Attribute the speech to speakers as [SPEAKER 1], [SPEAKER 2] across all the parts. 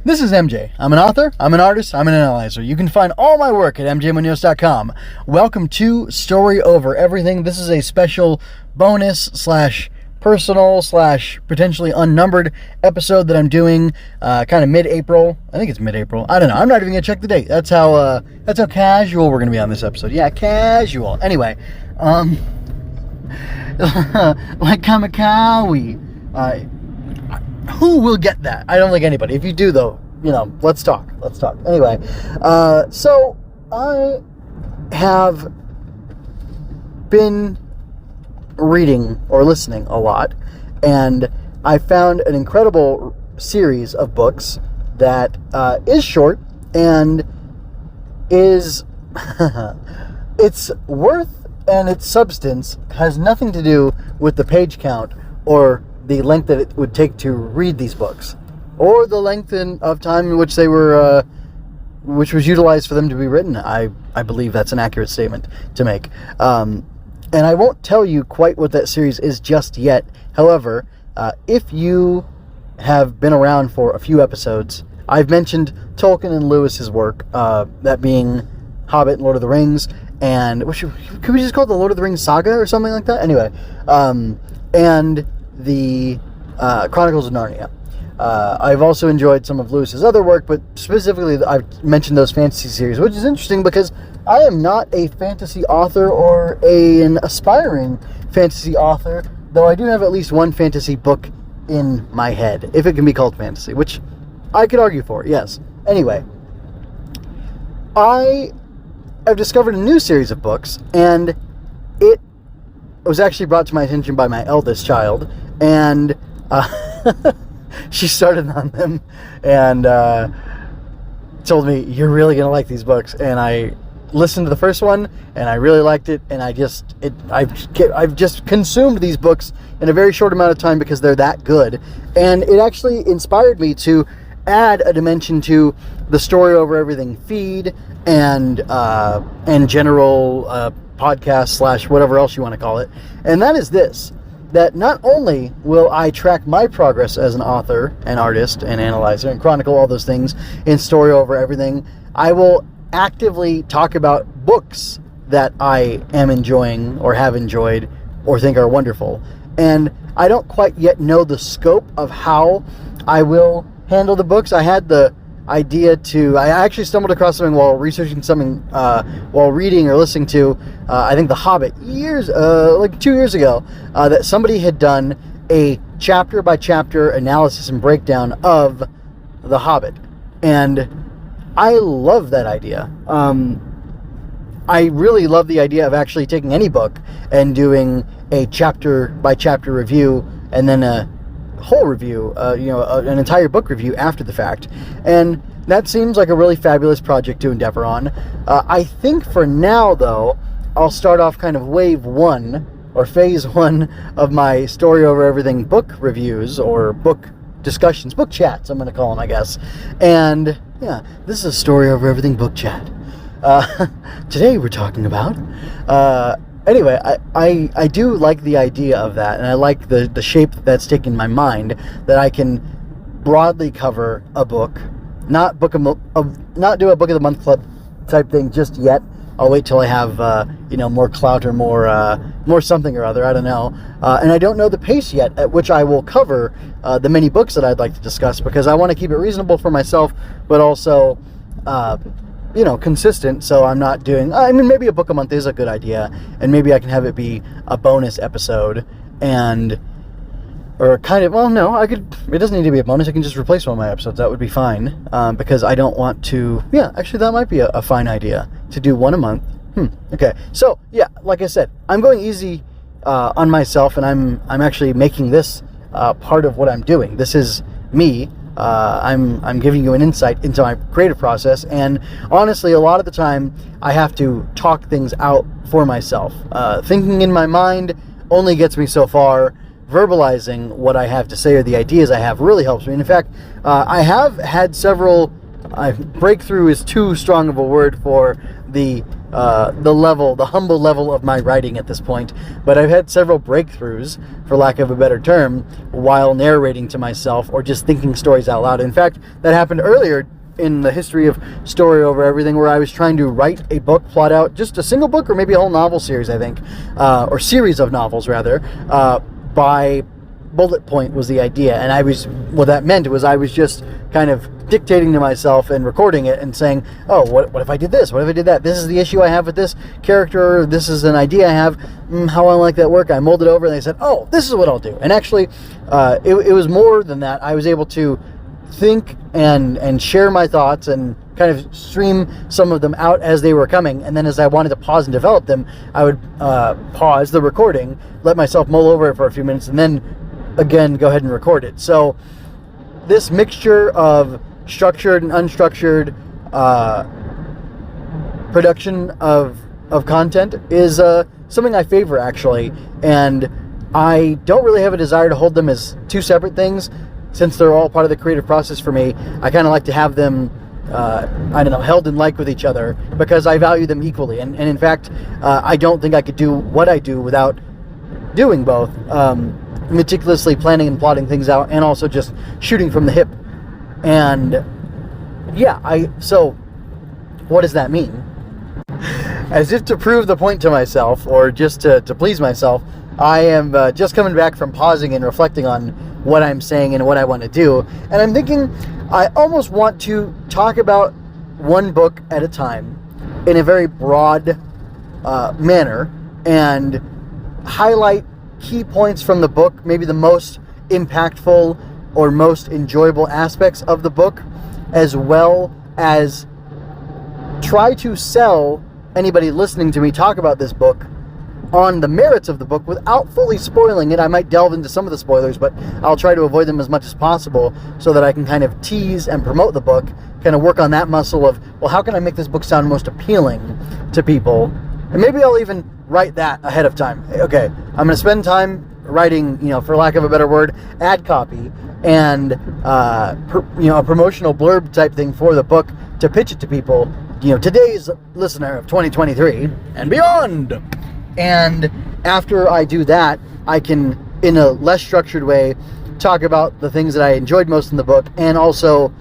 [SPEAKER 1] This is MJ. I'm an author, I'm an artist, I'm an analyzer. You can find all my work at mjmunoz.com. Welcome to Story Over Everything. This is a special bonus / personal / potentially unnumbered episode that I'm doing kind of mid-April. I think it's mid-April. I don't know. I'm not even going to check the date. That's how casual we're going to be on this episode. Yeah, casual. Anyway, like Kamikawi. Who will get that? I don't think anybody. If you do, though, let's talk. Anyway, so I have been reading or listening a lot, and I found an incredible series of books that is short and is its worth and its substance has nothing to do with the page count or the length that it would take to read these books, or the length of time in which they were, which was utilized for them to be written. I believe that's an accurate statement to make. And I won't tell you quite what that series is just yet. However, if you have been around for a few episodes, I've mentioned Tolkien and Lewis's work, that being Hobbit and Lord of the Rings, and could we just call it the Lord of the Rings saga or something like that? Anyway, and the Chronicles of Narnia. I've also enjoyed some of Lewis's other work, but specifically I've mentioned those fantasy series, which is interesting because I am not a fantasy author or an aspiring fantasy author, though I do have at least one fantasy book in my head, if it can be called fantasy, which I could argue for, yes. Anyway, I have discovered a new series of books, and it was actually brought to my attention by my eldest child, and she started on them and told me, "You're really going to like these books." And I listened to the first one, and I really liked it, and I've just consumed these books in a very short amount of time because they're that good. And it actually inspired me to add a dimension to the Story Over Everything feed and general podcast / whatever else you want to call it. And that is this: that not only will I track my progress as an author, an artist, an analyzer, and chronicle all those things in Story Over Everything, I will actively talk about books that I am enjoying or have enjoyed or think are wonderful. And I don't quite yet know the scope of how I will handle the books. I had the idea I actually stumbled across something while researching something, while reading or listening to, I think The Hobbit, like 2 years ago, that somebody had done a chapter by chapter analysis and breakdown of The Hobbit. And I love that idea. I really love the idea of actually taking any book and doing a chapter by chapter review and then a whole review, an entire book review after the fact. And that seems like a really fabulous project to endeavor on. I think for now, though, I'll start off kind of wave 1 or phase 1 of my Story Over Everything book reviews or book discussions, book chats, I'm going to call them, I guess. And yeah, this is a Story Over Everything book chat. Today we're talking about anyway, I do like the idea of that, and I like the shape that's taken in my mind, that I can broadly cover a book, not do a book of the month club type thing just yet. I'll wait till I have more clout or more something or other. I don't know, and I don't know the pace yet at which I will cover the many books that I'd like to discuss, because I want to keep it reasonable for myself, but also consistent, so I'm not doing... maybe a book a month is a good idea, and maybe I can have it be a bonus episode, it doesn't need to be a bonus, I can just replace one of my episodes, that would be fine, because I don't want to... Yeah, actually, that might be a fine idea, to do one a month. Okay, so, yeah, like I said, I'm going easy on myself, and I'm actually making this part of what I'm doing. This is me. I'm giving you an insight into my creative process, and honestly, a lot of the time, I have to talk things out for myself. Thinking in my mind only gets me so far. Verbalizing what I have to say or the ideas I have really helps me. And in fact, I have had several... breakthrough is too strong of a word for the the humble level of my writing at this point, but I've had several breakthroughs, for lack of a better term, while narrating to myself or just thinking stories out loud. In fact, that happened earlier in the history of Story Over Everything, where I was trying to write a book, plot out just a single book or maybe a whole novel series, I think, or series of novels rather, by bullet point was the idea. And what that meant was I was just kind of dictating to myself and recording it and saying, oh, what if I did this? What if I did that? This is the issue I have with this character. This is an idea I have. How I like that work. I mulled it over and they said, oh, this is what I'll do. And actually, it was more than that. I was able to think and share my thoughts and kind of stream some of them out as they were coming. And then as I wanted to pause and develop them, I would pause the recording, let myself mull over it for a few minutes, and then again go ahead and record it. So this mixture of structured and unstructured production of content is something I favor, actually, and I don't really have a desire to hold them as two separate things, since they're all part of the creative process for me. I kind of like to have them held in like with each other, because I value them equally, and in fact I don't think I could do what I do without doing both, meticulously planning and plotting things out, and also just shooting from the hip. And yeah, so what does that mean? As if to prove the point to myself, or just to please myself, I am just coming back from pausing and reflecting on what I'm saying and what I want to do. And I'm thinking I almost want to talk about one book at a time in a very broad manner and highlight key points from the book, maybe the most impactful or most enjoyable aspects of the book, as well as try to sell anybody listening to me talk about this book on the merits of the book without fully spoiling it. I might delve into some of the spoilers, but I'll try to avoid them as much as possible so that I can kind of tease and promote the book, kind of work on that muscle of, well, how can I make this book sound most appealing to people? And maybe I'll even write that ahead of time. Okay, I'm going to spend time writing, for lack of a better word, ad copy and, a promotional blurb type thing for the book to pitch it to people, today's listener of 2023 and beyond. And after I do that, I can, in a less structured way, talk about the things that I enjoyed most in the book, and also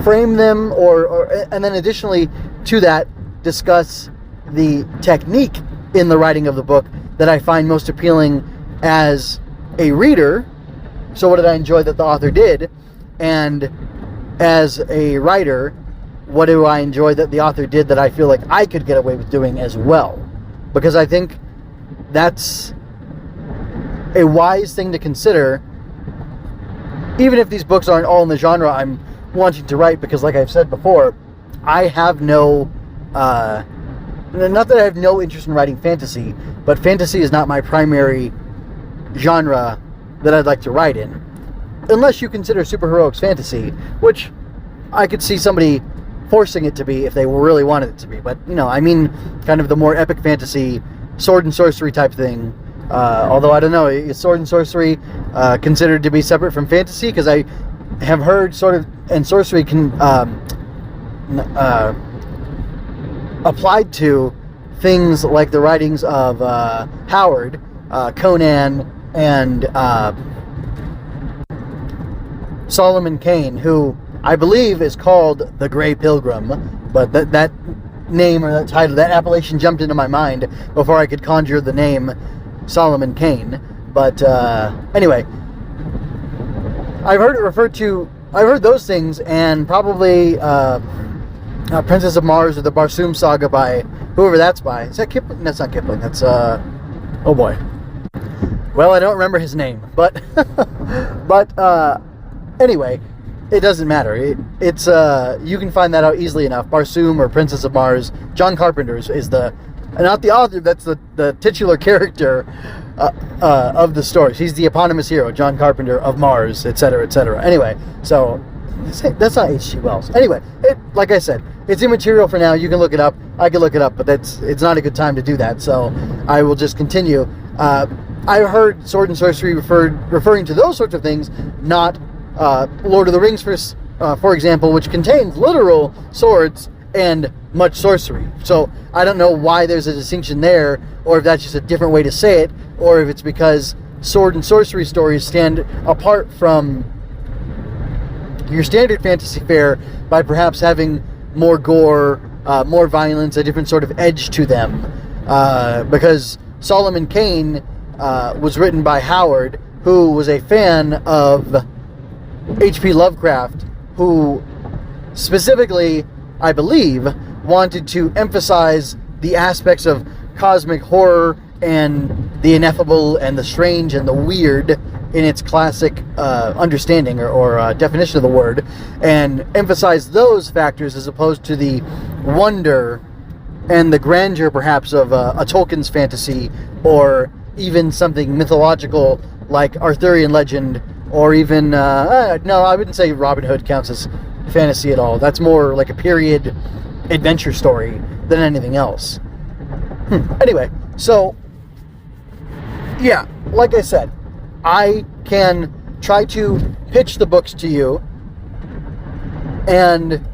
[SPEAKER 1] frame them, and then additionally to that, discuss the technique in the writing of the book that I find most appealing as a reader. So what did I enjoy that the author did? And as a writer, what do I enjoy that the author did that I feel like I could get away with doing as well? Because I think that's a wise thing to consider, even if these books aren't all in the genre I'm wanting to write, because like I've said before, I have not that I have no interest in writing fantasy, but fantasy is not my primary genre that I'd like to write in. Unless you consider superheroics fantasy, which I could see somebody forcing it to be if they really wanted it to be. But, I mean kind of the more epic fantasy, sword and sorcery type thing. Although, I don't know, is sword and sorcery considered to be separate from fantasy? Because I have heard sword and sorcery can applied to things like the writings of Howard, Conan, and Solomon Kane, who I believe is called the Grey Pilgrim, but that name or that title, that appellation jumped into my mind before I could conjure the name Solomon Kane. But anyway, I've heard those things, and probably Princess of Mars or the Barsoom Saga by whoever that's by. Is that Kipling? That's not Kipling. That's oh boy. Well, I don't remember his name, but anyway, it doesn't matter. It's you can find that out easily enough. Barsoom or Princess of Mars. John Carpenter is not the author. That's the titular character of the stories. He's the eponymous hero, John Carpenter of Mars, etc., etc. Anyway, so that's not H.G. Wells. Anyway, like I said, it's immaterial for now. You can look it up. I can look it up, but it's not a good time to do that. So I will just continue. I heard sword and sorcery referring to those sorts of things, not Lord of the Rings, for example, which contains literal swords and much sorcery. So I don't know why there's a distinction there, or if that's just a different way to say it, or if it's because sword and sorcery stories stand apart from your standard fantasy fare by perhaps having more gore, more violence, a different sort of edge to them. Because Solomon Kane was written by Howard, who was a fan of H.P. Lovecraft, who specifically, I believe, wanted to emphasize the aspects of cosmic horror and the ineffable and the strange and the weird in its classic understanding or definition of the word, and emphasize those factors as opposed to the wonder and the grandeur perhaps of a Tolkien's fantasy, or even something mythological like Arthurian legend, or even no, I wouldn't say Robin Hood counts as fantasy at all. That's more like a period adventure story than anything else. Anyway, so yeah, like I said, I can try to pitch the books to you and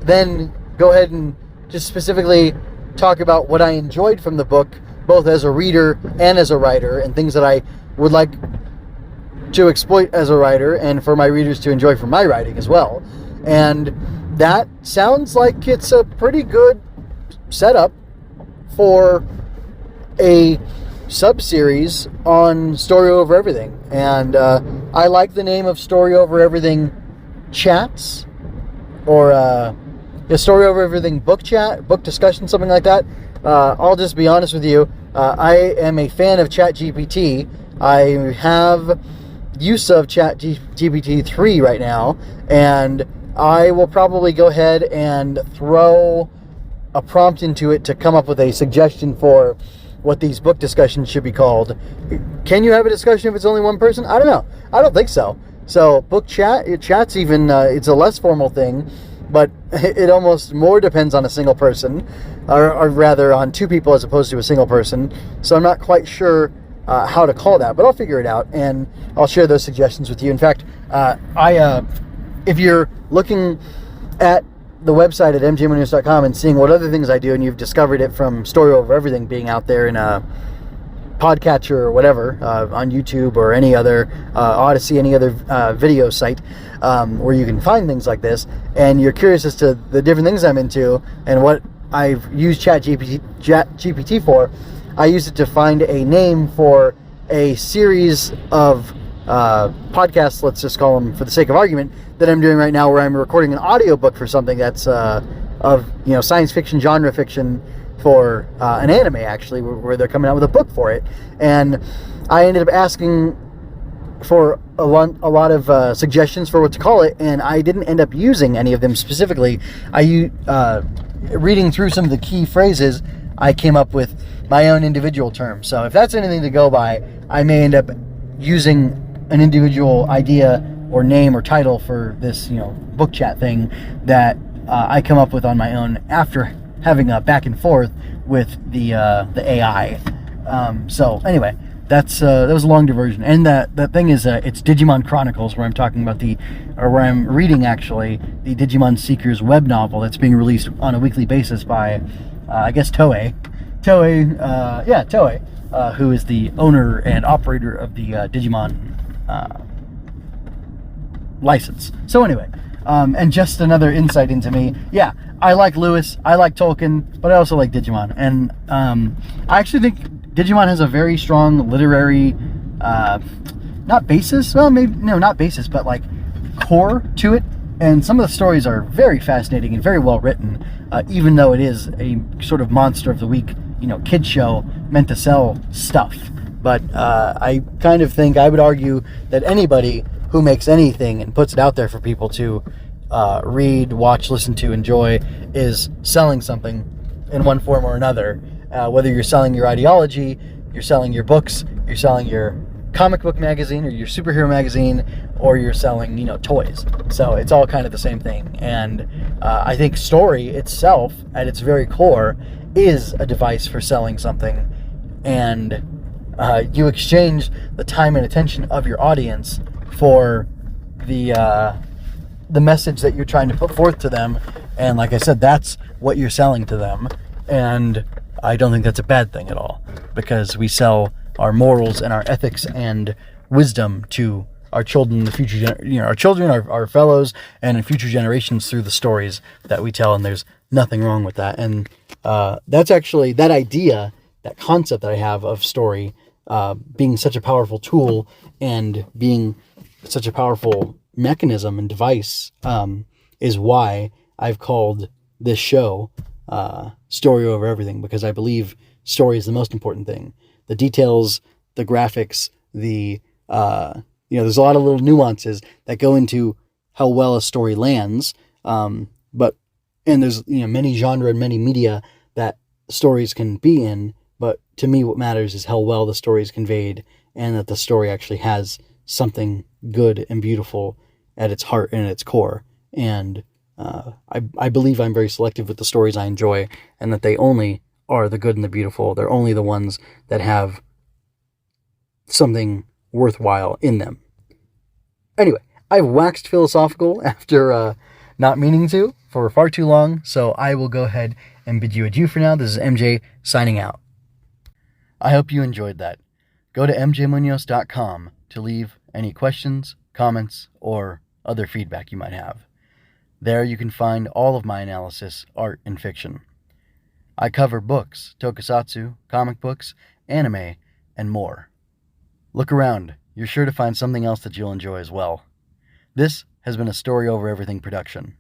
[SPEAKER 1] then go ahead and just specifically talk about what I enjoyed from the book, both as a reader and as a writer, and things that I would like to exploit as a writer and for my readers to enjoy from my writing as well. And that sounds like it's a pretty good setup for a sub-series on Story Over Everything. And I like the name of Story Over Everything Chats, or the Story Over Everything book chat, book discussion, something like that. I'll just be honest with you. I am a fan of ChatGPT. I have use of ChatGPT 3 right now, and I will probably go ahead and throw a prompt into it to come up with a suggestion for what these book discussions should be called. Can you have a discussion if it's only one person? I don't know. I don't think so. So book chat's even, it's a less formal thing, but it almost more depends on a single person, or rather on two people as opposed to a single person. So I'm not quite sure how to call that, but I'll figure it out, and I'll share those suggestions with you. In fact, if you're looking at the website at mjmunoz.com and seeing what other things I do, and you've discovered it from Story Over Everything being out there in a podcatcher or whatever, on YouTube or any other Odyssey, any other video site where you can find things like this, and you're curious as to the different things I'm into and what I've used ChatGPT for, I used it to find a name for a series of podcasts, let's just call them for the sake of argument, that I'm doing right now, where I'm recording an audiobook for something that's of science fiction, genre fiction, for an anime, actually, where they're coming out with a book for it. And I ended up asking for a lot of suggestions for what to call it, and I didn't end up using any of them specifically. Reading through some of the key phrases, I came up with my own individual terms. So if that's anything to go by, I may end up using an individual idea or name or title for this, book chat thing that I come up with on my own after having a back and forth with the AI. So anyway, that was a long diversion. And that thing is, it's Digimon Chronicles, where I'm talking about where I'm reading actually the Digimon Seekers web novel that's being released on a weekly basis by, I guess, Toei, who is the owner and operator of the Digimon license. So anyway, and just another insight into me. Yeah, I like Lewis, I like Tolkien, but I also like Digimon. And I actually think Digimon has a very strong literary, not basis, well, maybe, no, not basis, but like core to it. And some of the stories are very fascinating and very well written, even though it is a sort of monster of the week, kid show meant to sell stuff. But I kind of think, I would argue that anybody who makes anything and puts it out there for people to read, watch, listen to, enjoy, is selling something in one form or another. Whether you're selling your ideology, you're selling your books, you're selling your comic book magazine or your superhero magazine, or you're selling, toys. So it's all kind of the same thing. And I think story itself, at its very core, is a device for selling something. And you exchange the time and attention of your audience for the message that you're trying to put forth to them And like I said, that's what you're selling to them. And I don't think that's a bad thing at all, because we sell our morals and our ethics and wisdom to our children, the future, our children, our fellows, and in future generations through the stories that we tell. And there's nothing wrong with that. And that's actually that idea, that concept that I have of story being such a powerful tool and being such a powerful mechanism and device is why I've called this show Story Over Everything, because I believe story is the most important thing. The details, the graphics, there's a lot of little nuances that go into how well a story lands. And there's many genre and many media that stories can be in. But to me, what matters is how well the story is conveyed, and that the story actually has something good and beautiful at its heart and at its core. And I believe I'm very selective with the stories I enjoy, and that they only are the good and the beautiful. They're only the ones that have something worthwhile in them. Anyway, I've waxed philosophical after not meaning to for far too long, so I will go ahead and bid you adieu for now. This is MJ signing out. I hope you enjoyed that. Go to mjmunoz.com to leave any questions, comments, or other feedback you might have. There you can find all of my analysis, art, and fiction. I cover books, tokusatsu, comic books, anime, and more. Look around. You're sure to find something else that you'll enjoy as well. This has been a Story Over Everything production.